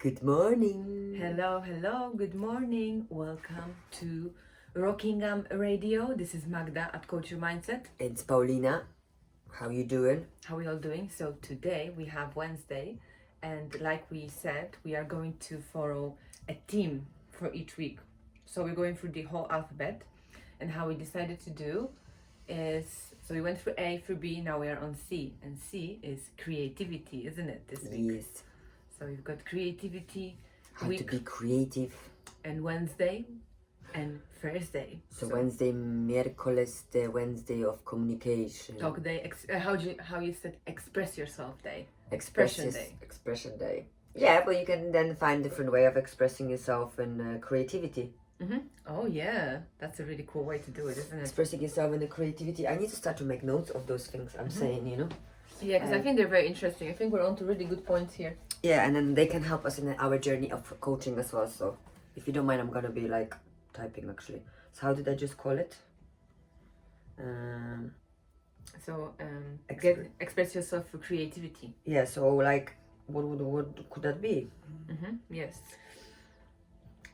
Good morning. Hello, good morning. Welcome to Rockingham Radio. This is Magda at Coach Your Mindset. It's Paulina. How you doing? How are we all doing? So today we have Wednesday, and like we said, we are going to follow a theme for each week. So we're going through the whole alphabet, and how we decided to do is, so we went through A through B, now we are on C, and C is creativity, isn't it, this week? Yes. So we've got creativity How week to be creative. and Wednesday and Thursday. So Wednesday, miércoles, the Wednesday of communication. Talk day. How you said express yourself day. Expression day. Yeah, but you can then find different way of expressing yourself in creativity. Mm-hmm. Oh yeah, that's a really cool way to do it, isn't it? Expressing yourself in the creativity. I need to start to make notes of those things I'm saying, you know? Yeah, because I think they're very interesting. I think we're on to really good points here. Yeah, and then they can help us in our journey of coaching as well. So if you don't mind, I'm gonna be like typing actually. So how did I just call it? Express yourself through creativity. Yeah, so like what could that be? Mm-hmm. Yes.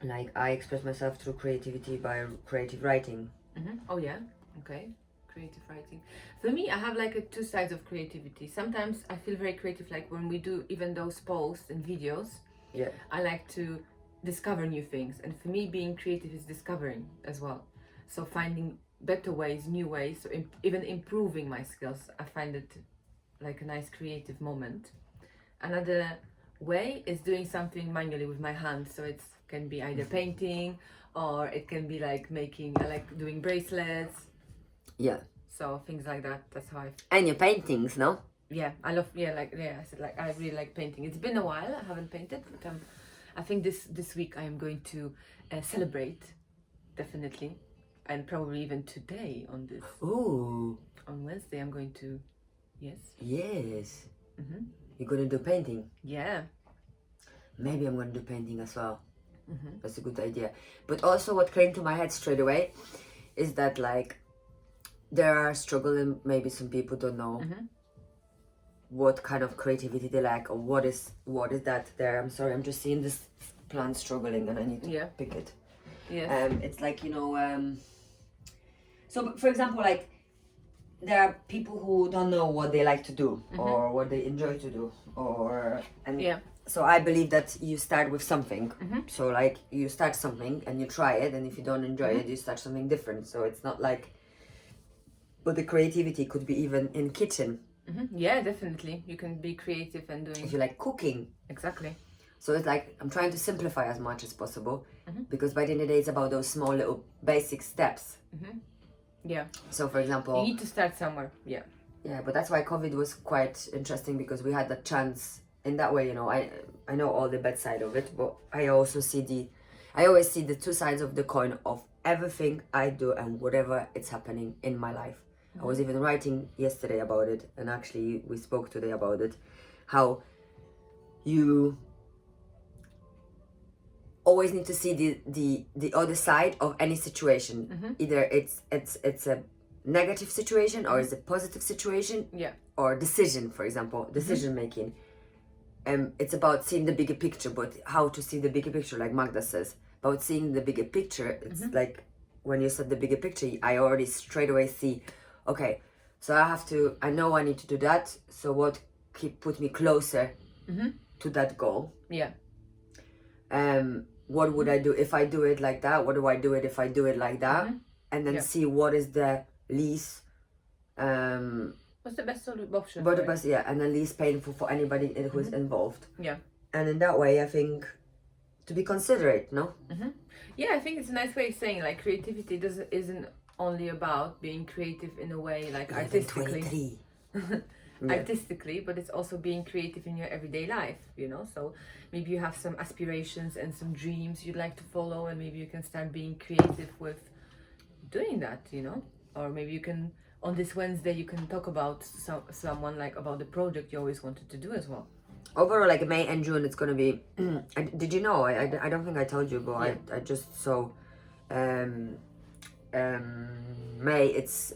Like I express myself through creativity by creative writing. Mm-hmm. Oh yeah. Okay. Creative writing. For me, I have like two sides of creativity. Sometimes I feel very creative, like when we do even those posts and videos. Yeah. I like to discover new things, and for me, being creative is discovering as well. So finding better ways, new ways, so even improving my skills. I find it like a nice creative moment. Another way is doing something manually with my hands. So it can be either painting, or it can be like I like doing bracelets. Yeah. So things like that. That's how I. And your paintings, no? Yeah, I love. I said like I really like painting. It's been a while. I haven't painted, but I think this week I am going to celebrate, definitely, and probably even today on this. Ooh. On Wednesday, I'm going to. Yes. Yes. Mm-hmm. You're gonna do painting. Yeah. Maybe I'm gonna do painting as well. Mm-hmm. That's a good idea. But also, what came to my head straight away is that like there are struggling. Maybe some people don't know. Mm-hmm. What kind of creativity they like, or what is that there. I'm sorry, I'm just seeing this plant struggling and I need to pick it. Yeah. It's like, you know, so for example, like there are people who don't know what they like to do or what they enjoy to do, so I believe that you start with something. So like you start something and you try it, and if you don't enjoy it, you start something different. So it's not like, but the creativity could be even in kitchen. Yeah, definitely. You can be creative and doing. If you like cooking. Exactly. So it's like I'm trying to simplify as much as possible, because by the end of the day, it's about those small little basic steps. Yeah. So for example, you need to start somewhere. Yeah. Yeah, but that's why COVID was quite interesting, because we had the chance in that way. You know, I know all the bad side of it, but I always see the two sides of the coin of everything I do and whatever it's happening in my life. I was even writing yesterday about it, and actually we spoke today about it, how you always need to see the other side of any situation. Either it's a negative situation or it's a positive situation, or decision, for example, decision making. It's about seeing the bigger picture, but how to see the bigger picture, like Magda says, about seeing the bigger picture. It's like when you said the bigger picture, I already straight away see, okay, so I know I need to do that, so what put me closer to that goal? Yeah. What would I do if I do it like that? What do I do it if I do it like that? And then see what is the least what's the best option? What the best, and the least painful for anybody who is involved. Yeah. And in that way, I think to be considerate, no? Yeah, I think it's a nice way of saying like creativity isn't only about being creative in a way like artistically. Artistically, but it's also being creative in your everyday life, you know. So maybe you have some aspirations and some dreams you'd like to follow, and maybe you can start being creative with doing that, you know. Or maybe you can, on this Wednesday, you can talk about someone like about the project you always wanted to do as well. Overall, like May and June, it's gonna be. Did you know? I don't think I told you, but I just saw. May, it's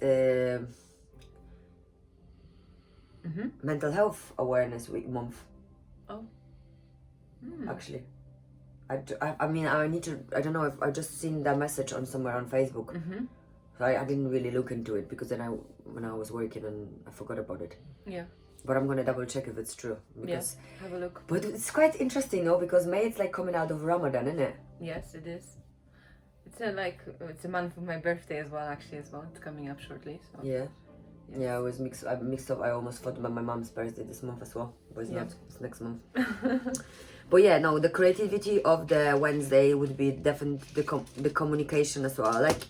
mental health awareness week month. Oh. actually. I mean, I need to. I don't know if I just seen that message on somewhere on Facebook. So I didn't really look into it because then when I was working and I forgot about it. Yeah. But I'm gonna double check if it's true. Because, have a look. But it's quite interesting, though, because May it's like coming out of Ramadan, isn't it? Yes, it is. It's a month of my birthday as well. It's coming up shortly. So. Yeah. Yes. Yeah, I mixed up. I almost thought about my mom's birthday this month as well, but it's not. It's next month. But yeah, no, the creativity of the Wednesday would be definitely the communication as well. Like,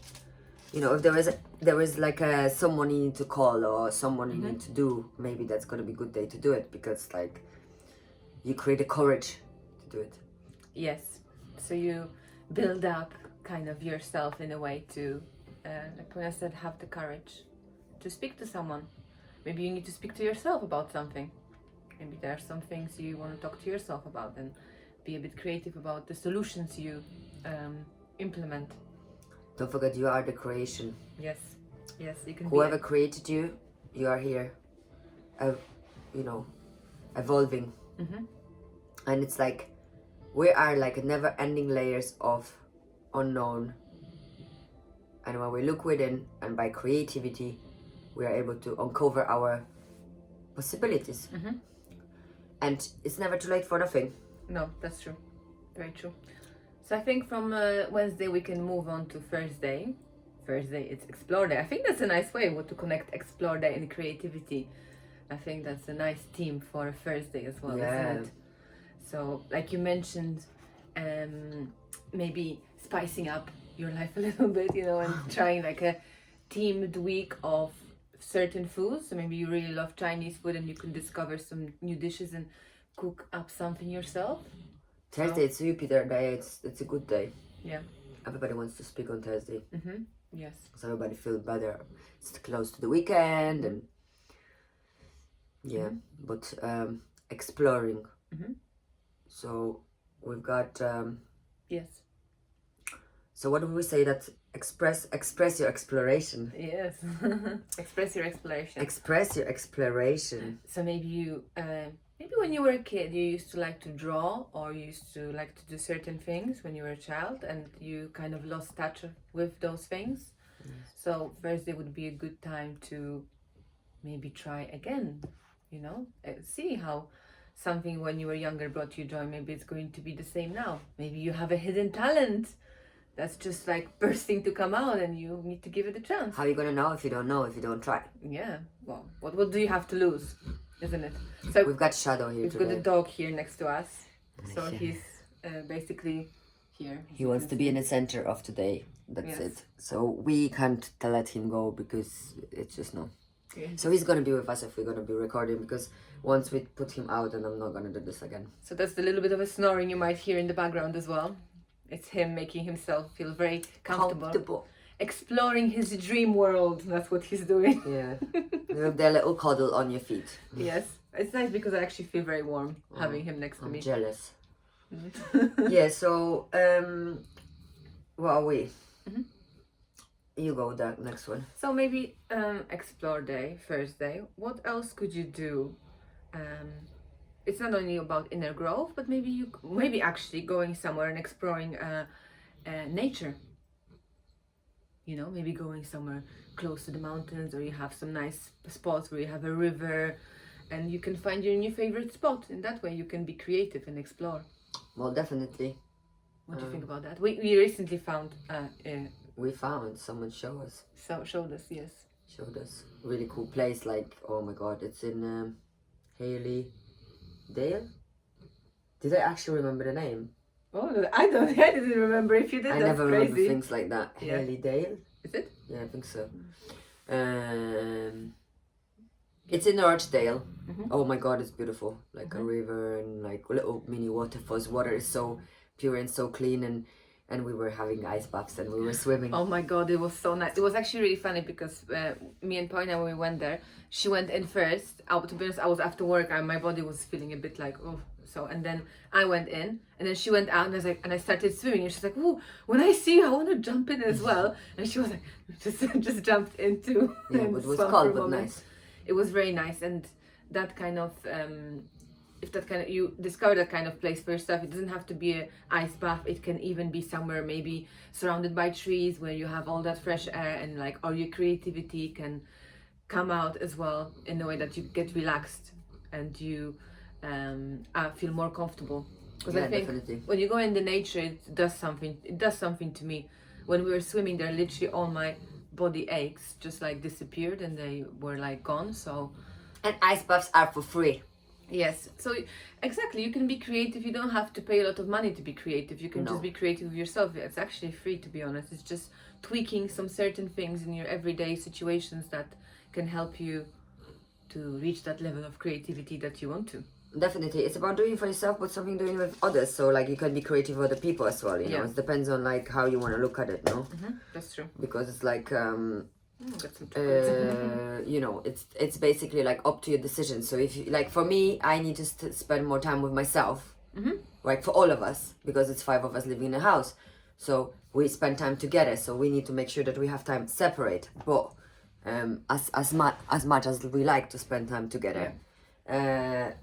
you know, if there is like someone you need to call or someone you need to do, maybe that's gonna be a good day to do it, because like you create the courage to do it. Yes. So you build up kind of yourself in a way to, like when I said, have the courage to speak to someone. Maybe you need to speak to yourself about something. Maybe there are some things you want to talk to yourself about and be a bit creative about the solutions you implement. Don't forget, you are the creation. Yes, you can. Whoever created you, you are here, evolving. And it's like we are like never-ending layers of unknown. And when we look within, and by creativity, we are able to uncover our possibilities. And it's never too late for nothing. No, that's true. Very true. So I think from Wednesday we can move on to Thursday. Thursday, it's Explore Day. I think that's a nice way to connect Explore Day and creativity. I think that's a nice theme for a Thursday as well, isn't it? So, like you mentioned, maybe spicing up your life a little bit, and trying like a themed week of certain foods. So maybe you really love Chinese food and you can discover some new dishes and cook up something yourself. Thursday, it's Jupiter Day. It's a good day. Yeah. Everybody wants to speak on Thursday. Yes. So everybody feels better. It's close to the weekend and but exploring. So we've got yes. So what would we say that express your exploration? Yes. Express your exploration. Express your exploration. So maybe you maybe when you were a kid you used to like to draw, or you used to like to do certain things when you were a child and you kind of lost touch with those things. So Thursday would be a good time to maybe try again, see how something when you were younger brought you joy. Maybe it's going to be the same now. Maybe you have a hidden talent that's just like bursting to come out and you need to give it a chance. How are you going to know if you don't try? Yeah, well, what do you have to lose, isn't it? So we've got Shadow here today. We've got a dog here next to us. So he's basically here. He wants to be in the center of today. That's it. So we can't let him go because it's just no. Yeah. So he's going to be with us if we're going to be recording, because once we put him out, then I'm not going to do this again. So that's the little bit of a snoring you might hear in the background as well. It's him making himself feel very comfortable. Exploring his dream world. That's what he's doing. Yeah. With their little cuddle on your feet. Yes. It's nice because I actually feel very warm having him next to me. I'm jealous. Yeah, so what are we? You go that next one. So maybe Explore Day, Thursday. What else could you do? It's not only about inner growth, but maybe actually going somewhere and exploring nature. Maybe going somewhere close to the mountains, or you have some nice spots where you have a river and you can find your new favorite spot. In that way you can be creative and explore. Well, definitely. What do you think about that? We recently found we found someone showed us. Showed us, yes. Showed us really cool place. Like, oh my god, it's in Haley Dale. Did I actually remember the name? Oh, I didn't remember. If you did, I that's never crazy. remember things like that. Yeah. Haley Dale. Is it? Yeah, I think so. It's in Archdale. Oh my god, it's beautiful. Like a river and like little mini waterfalls. Water is so pure and so clean, and we were having ice baths and we were swimming. Oh my god, it was so nice. It was actually really funny because me and Paulina, when we went there, she went in first. To be honest, I was after work and my body was feeling a bit like, and then I went in and then she went out and I started swimming and she's like, "Ooh, when I see you, I want to jump in as well." And she was like, just jumped into. Yeah, but it was cold but nice. It was very nice, and that kind of if that kind of, you discover that kind of place for yourself, it doesn't have to be an ice bath. It can even be somewhere maybe surrounded by trees where you have all that fresh air, and like all your creativity can come out as well in a way that you get relaxed and you feel more comfortable. Because I think definitely. When you go in the nature, it does something to me. When we were swimming there, literally all my body aches just like disappeared and they were like gone. So, and ice baths are for free. Yes, so exactly, you can be creative. You don't have to pay a lot of money to be creative. You can just be creative with yourself. It's actually free, to be honest. It's just tweaking some certain things in your everyday situations that can help you to reach that level of creativity that you want to. Definitely, it's about doing for yourself, but something doing with others. So like you can be creative with other people as well. You know, it depends on like how you want to look at it. No, that's true. Because it's like you know, it's basically like up to your decision. So if you, like for me, I need to spend more time with myself, like for all of us, because it's 5 of us living in a house, so we spend time together. So we need to make sure that we have time separate, but as much as we like to spend time together.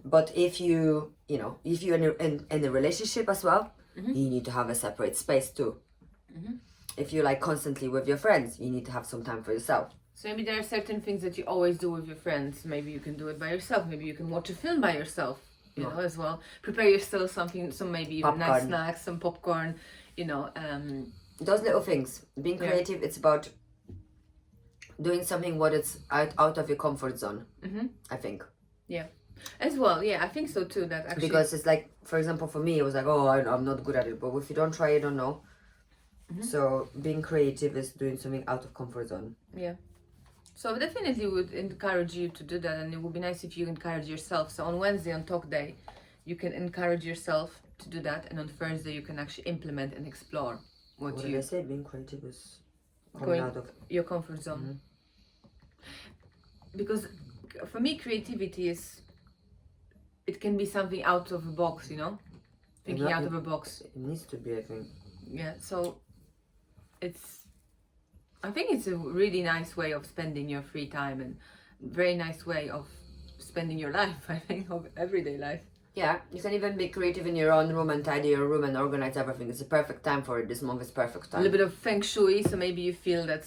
But if you know, if you're in a relationship as well, you need to have a separate space too. If you're like constantly with your friends, you need to have some time for yourself. So maybe there are certain things that you always do with your friends. Maybe you can do it by yourself. Maybe you can watch a film by yourself, you know, as well. Prepare yourself something, some maybe even nice snacks, some popcorn, you know. Those little things. Being creative, it's about doing something what it's out of your comfort zone, I think. Yeah. As well, yeah, I think so too. That actually, because it's like, for example, for me, it was like, oh, I'm not good at it. But if you don't try, you don't know. So being creative is doing something out of comfort zone. Yeah. So I definitely would encourage you to do that, and it would be nice if you encourage yourself. So on Wednesday, on Talk Day, you can encourage yourself to do that, and on Thursday you can actually implement and explore what did I say? Being creative is going out of your comfort zone. Because for me, creativity is, it can be something out of a box, you know, thinking out of a box. It needs to be, I think. Yeah. So I think it's a really nice way of spending your free time, and very nice way of spending your life, I think, of everyday life. Yeah, you can even be creative in your own room and tidy your room and organize everything. It's a perfect time for it. This month is perfect time. A little bit of feng shui, so maybe you feel that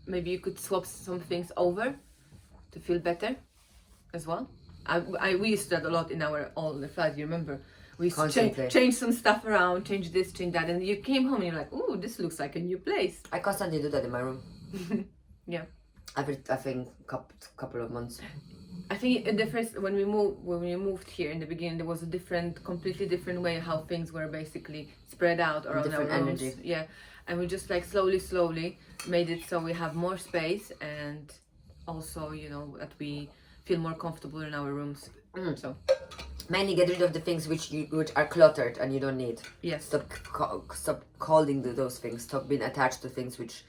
maybe you could swap some things over to feel better as well. We used to do that a lot in our old flat, you remember? We used to change some stuff around, change this, change that, and you came home and you're like, "Ooh, this looks like a new place." I constantly do that in my room. Yeah. I think couple of months. I think in the first when we moved here in the beginning, there was a completely different way how things were basically spread out around our rooms. Energy. Yeah, and we just like slowly made it so we have more space, and also, you know, that we feel more comfortable in our rooms. So. Mainly get rid of the things which are cluttered and you don't need. Yes. Stop holding those things. Stop being attached to things which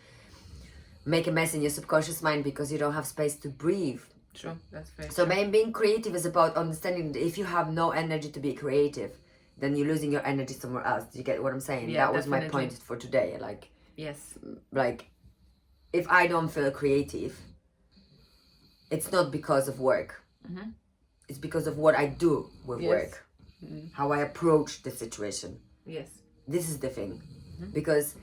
make a mess in your subconscious mind because you don't have space to breathe. True, that's very So true. Being creative is about understanding that if you have no energy to be creative, then you're losing your energy somewhere else. Do you get what I'm saying? Yeah, that was definitely. my point for today. Like, yes. Like, if I don't feel creative, it's not because of work. It's because of what I do with work, how I approach the situation. Yes. This is the thing. Because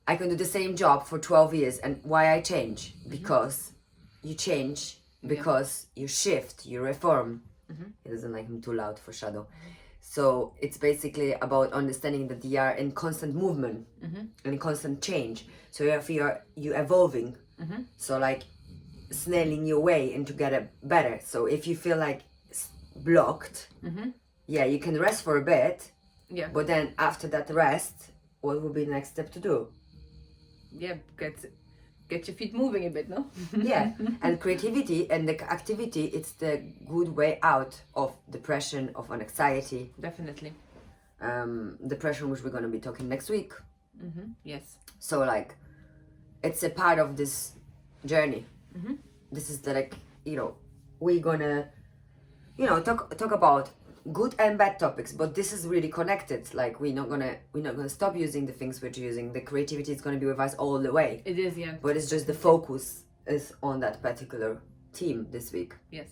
I can do the same job for 12 years, and why I change? Because you change, because you shift, you reform. It doesn't like me too loud for Shadow. So it's basically about understanding that you are in constant movement and constant change. So if you're evolving, so like snailing your way into get it better. So if you feel like blocked, you can rest for a bit, but then after that rest, what will be the next step to do? Get your feet moving a bit, no? Yeah, and creativity and the activity, it's the good way out of depression, of anxiety. Definitely. Depression, which we're going to be talking next week. Yes. So like, it's a part of this journey. This is the, like, you know, we're gonna, you know, talk about good and bad topics, but this is really connected. Like, we're not gonna stop using the things we're using. The creativity is gonna be with us all the way. It is, yeah. But it's just the focus is on that particular theme this week. Yes.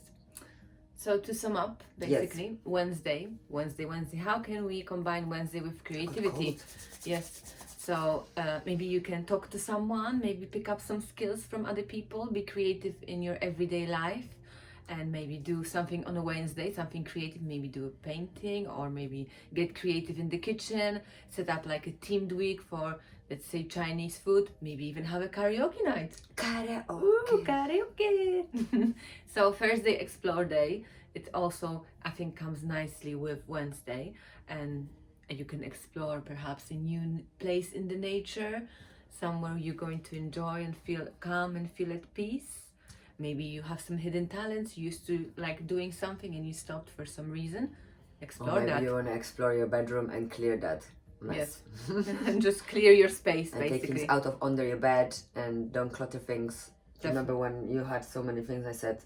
So to sum up, basically, Wednesday. How can we combine Wednesday with creativity? Yes. So maybe you can talk to someone, maybe pick up some skills from other people, be creative in your everyday life, and maybe do something on a Wednesday, something creative, maybe do a painting, or maybe get creative in the kitchen, set up like a themed week for, let's say, Chinese food, maybe even have a karaoke night. Karaoke. Ooh, karaoke. So Thursday, explore day. It also, I think, comes nicely with Wednesday, and you can explore perhaps a new place in the nature, somewhere you're going to enjoy and feel calm and feel at peace. Maybe you have some hidden talents, you used to like doing something and you stopped for some reason. Explore that. Maybe you want to explore your bedroom and clear that mess. Yes. And just clear your space, and basically. take things out of under your bed and don't clutter things. Remember when you had so many things, I said,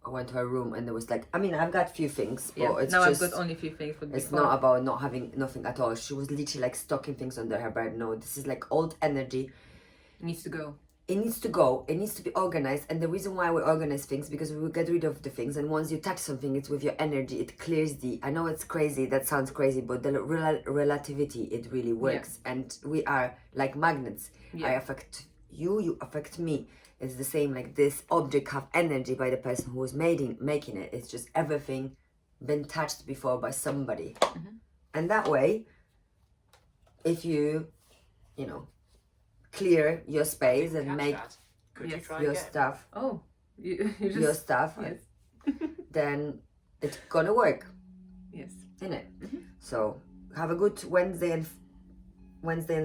I went to her room and there was like, I mean, I've got few things, but it's now just, I've got only a few things. It's not about not having nothing at all. She was literally like stocking things under her bed. No, this is like old energy. It needs to go. It needs to go. It needs to be organized. And the reason why we organize things, because we will get rid of the things. And once you touch something, it's with your energy. It clears I know it's crazy. That sounds crazy, but the relativity, it really works. Yeah. And we are like magnets. Yeah. I affect you, you affect me. It's the same, like this object have energy by the person who was making it. It's just everything been touched before by somebody. Mm-hmm. And that way, if you clear your space and make your stuff. Oh, your stuff. Yes. Then it's gonna work. Yes. Innit? Mm-hmm. So have a good Wednesday and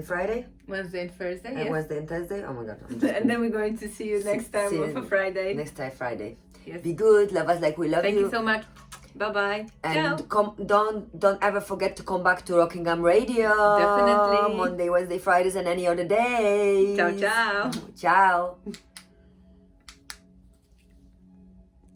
Friday. Wednesday and Thursday. And yes. Wednesday and Thursday. Oh my God. And then we're going to see you next time for Friday. Next time Friday. Yes. Be good. Love us like we love you. Thank you so much. Bye-bye. And don't ever forget to come back to Rockingham Radio. Definitely. Monday, Wednesday, Fridays, and any other day. Ciao, ciao. Ciao.